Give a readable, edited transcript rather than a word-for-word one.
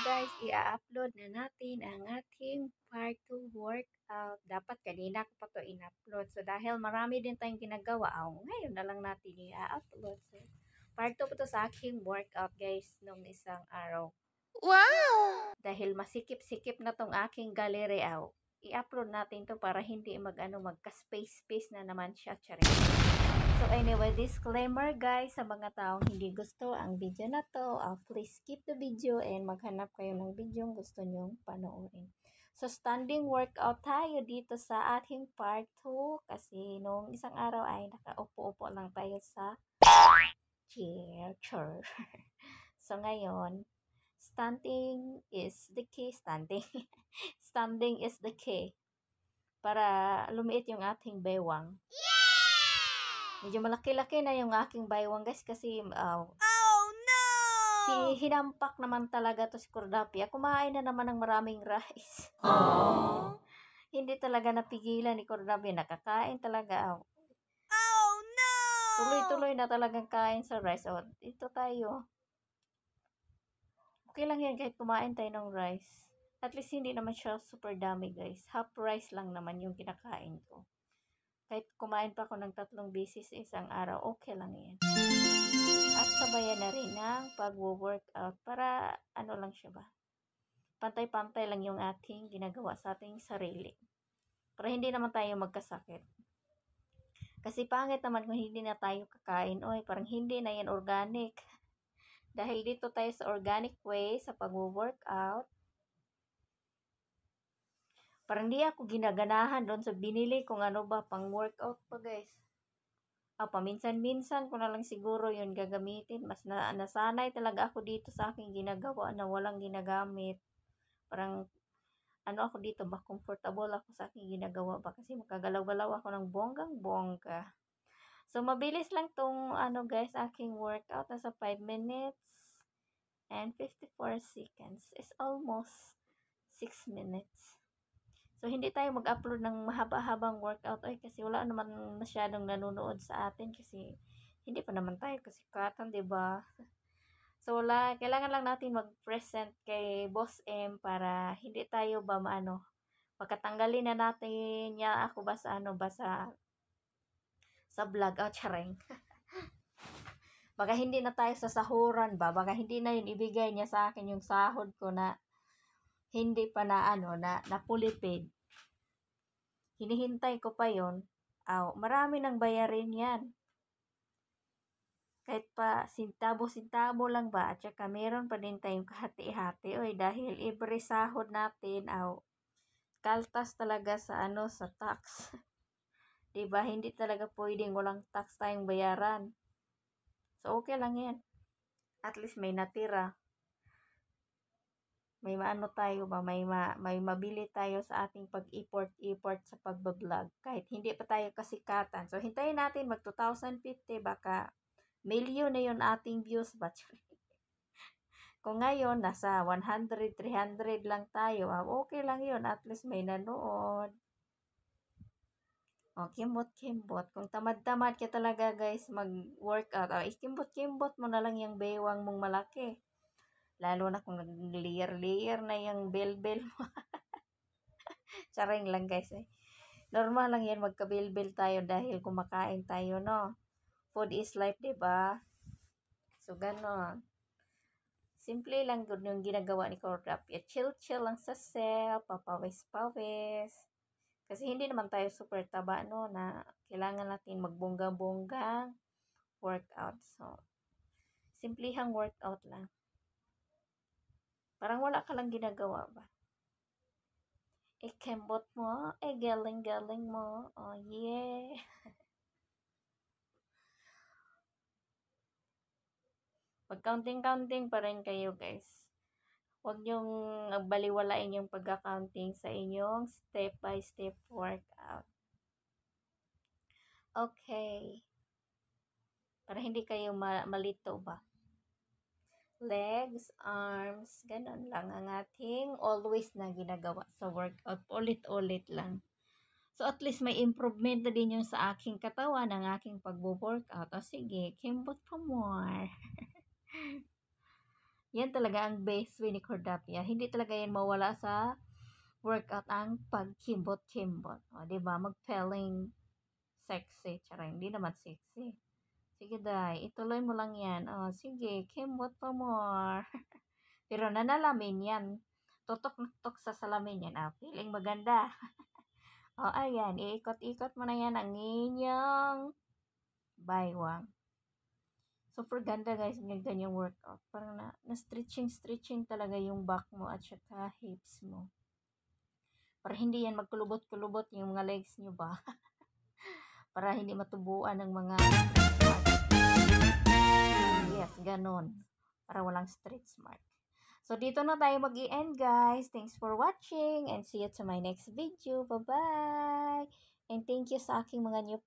guys, i-upload na natin ang ating part 2 workout. Dapat kanina ko pa to in-upload. So, dahil marami din tayong ginagawa, ngayon na lang natin i-upload. So, part 2 po to sa aking workout guys, nung isang araw. Wow! Dahil masikip-sikip na tong aking gallery, i-upload natin to para hindi magka-space-space na naman siya. Charing. So anyway, disclaimer guys, sa mga taong hindi gusto ang video na to, please skip the video and maghanap kayo ng video gusto nyong panoorin. So standing workout tayo dito sa ating part 2 kasi nung isang araw ay nakaupo-upo lang tayo sa chair. So ngayon, standing is the key. Standing is the key para lumiit yung ating baywang. Medyo malaki-laki na yung aking baywang guys kasi Oh no! hinampak naman talaga to si Cordapia. Kumain na naman ng maraming rice. Aww. Hindi talaga napigilan ni Cordapia. Nakakain talaga. Oh no! Tuloy-tuloy na talagang kain sa rice. Ito tayo. Okay lang yan kahit kumain tayo ng rice. At least hindi naman siya super dami guys. Half rice lang naman yung kinakain ko. Kahit kumain pa ako ng 3 beses isang araw, okay lang yan. At sabayan na rin ng pag-workout para ano lang siya ba? Pantay-pantay lang yung ating ginagawa sa ating sarili. Para hindi naman tayo magkasakit. Kasi pangit naman kung hindi na tayo kakain. Parang hindi na yan organic. Dahil dito tayo sa organic way sa pag-workout. Parang di ako ginaganahan doon sa binili kung ano ba pang workout pa guys. Paminsan-minsan ko na lang siguro yun gagamitin. Mas nasanay talaga ako dito sa aking ginagawa na walang ginagamit. Parang ano ako dito ba, comfortable ako sa aking ginagawa ba kasi makagalaw-galaw ako ng bonggang-bongga. So mabilis lang tong ano guys, aking workout. Nasa 5 minutes and 54 seconds. It's almost 6 minutes. So, hindi tayo mag-upload ng mahaba-habang workout kasi wala naman masyadong nanonood sa atin kasi hindi pa naman tayo kasikatan, 'di ba? So, kailangan lang natin mag-present kay Boss M para hindi tayo ba pagkatanggalin na natin niya ako ba sa sa vlog. Charing. Baka hindi na tayo sa sahuran ba? Baka hindi na yun ibigay niya sa akin yung sahod ko na hindi pa na napulipid. Hinihintay ko pa yon. Marami nang bayarin yan. Kahit pa sintabo-sintabo lang ba, at saka meron pa din tayong kahati-hati. Dahil every sahod natin, kaltas talaga sa sa tax. Diba? Hindi talaga pwedeng walang tax tayong bayaran. So, okay lang yan. At least may natira. May tayo ba, may mabili tayo sa ating pag-import sa pagbablog kahit hindi pa tayo kasikatan. So hintayin natin mag 2050 baka milyon na 'yon ating views ba. Kung ngayon nasa 100, 300 lang tayo, okay lang 'yon, at least may nanood. Kimbot. Kung tamad-tamad ka talaga guys mag-workout, ikimbot-kimbot mo na lang yung baywang mong malaki. Lalo na kung nag-layer na yung bell-bell mo. Charing lang guys Normal lang yan magka-bell-bell tayo dahil kumakain tayo, no? Food is life, diba? So, ganon. Simple lang good yung ginagawa ni Cordapia. Chill-chill lang sa cell, papawis-pawis. Kasi hindi naman tayo super taba, no? Na kailangan natin magbongga-bonggang workout. So, simplihang workout lang. Parang wala ka lang ginagawa ba? Kembot mo. Galing-galing mo. Oh, yeah. Pag-counting-counting pa rin kayo, guys. Huwag niyong baliwalain yung pagka-counting sa inyong step-by-step workout. Okay. Para hindi kayo malito ba? Legs, arms, ganun lang ang ating always na ginagawa sa workout. Ulit-ulit lang. So, at least may improvement na din yung sa aking katawan ng aking pagbo-workout. Sige, kimbot pa more. Yan talaga ang best way ni Cordapia. Hindi talaga yan mawala sa workout ang pagkimbot-kimbot. O, diba? Mag-feeling sexy. Tsara, hindi naman sexy. Sige, day. Ituloy mo lang yan. O, sige. Kimbot pa more. Pero nanalamin yan. Tutok-tok sa salamin yan. Ah, feeling maganda. O, ayan. Iikot-ikot mo na yan ang inyong baywang. Super ganda guys ng ganyang workout. Parang na-stretching talaga yung back mo at saka hips mo. Para hindi yan magkulubot-kulubot yung mga legs nyo ba. Para hindi matubuan ng mga stretch mark. Yes, ganon. Para walang stretch mark. So, dito na tayo mag-i-end guys. Thanks for watching and see you to my next video. Bye-bye! And thank you sa aking mga new